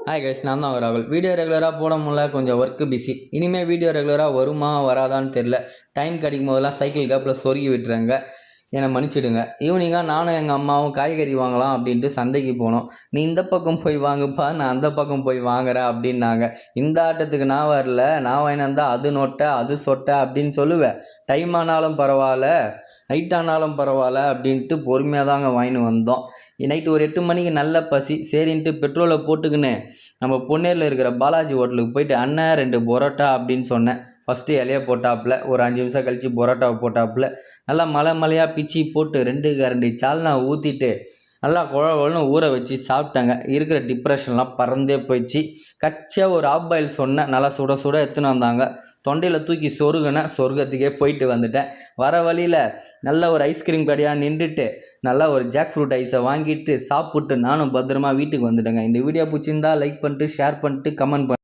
Hi guys, நான் தான் ராகுல். வீடியோ ரெகுலராக போட முடியல, கொஞ்சம் ஒர்க்கு பிஸி. இனிமேல் வீடியோ ரெகுலராக வருமா வராதான்னு தெரில. டைம் கிடைக்கும் போதெல்லாம் சைக்கிள் கேப்பில் சொருகி விட்டுறாங்க, என்னை மன்னிச்சிடுங்க. ஈவினிங்காக நானும் எங்கள் அம்மாவும் காய்கறி வாங்கலாம் அப்படின்ட்டு சந்தைக்கு போனோம். நீ இந்த பக்கம் போய் வாங்குப்பா, நான் அந்த பக்கம் போய் வாங்குறேன் அப்படின்னாங்க. இந்த ஆட்டத்துக்கு நான் வரல, நான் வாங்கினா அது நொட்டை அது சொட்டை அப்படின்னு சொல்லுவேன். டைம் ஆனாலும் பரவாயில்ல, நைட் ஆனாலும் பரவாயில்ல அப்படின்ட்டு பொறுமையாக தாங்க வாங்கின்னு வந்தோம். நைட்டு ஒரு 8 மணிக்கு நல்ல பசி, சரின்ட்டு பெட்ரோலை போட்டுக்கின்னு நம்ம பொன்னேரில் இருக்கிற பாலாஜி ஹோட்டலுக்கு போயிட்டு அண்ணன் 2 பரோட்டா அப்படின்னு சொன்னேன். ஃபஸ்ட்டு இலையை போட்டாப்புல, ஒரு 5 நிமிஷம் கழித்து பரோட்டாவை போட்டாப்புல, நல்லா மலையாக பிச்சு போட்டு 2 கரண்டி சால்னா ஊற்றிட்டு நல்லா குழன்னு ஊற வச்சு சாப்பிட்டாங்க. இருக்கிற டிப்ரெஷன்லாம் பறந்தே போயிடுச்சு. கச்சியாக ஒரு ஆஃப் பாயில் சொன்னேன், நல்லா சுட சுட எடுத்துன்னு வந்தாங்க. தொண்டையில் தூக்கி சொருகினேன், சொர்க்கத்துக்கே போயிட்டு வந்துட்டேன். வர வழியில் நல்ல ஒரு ஐஸ்கிரீம் கடையாக நின்றுட்டு நல்லா ஒரு ஜாக் ஃப்ரூட் ஐஸை வாங்கிட்டு சாப்பிட்டு நானும் பத்திரமா வீட்டுக்கு வந்துட்டேங்க. இந்த வீடியோ பிடிச்சிருந்தா லைக் பண்ணிட்டு ஷேர் பண்ணிட்டு கமெண்ட்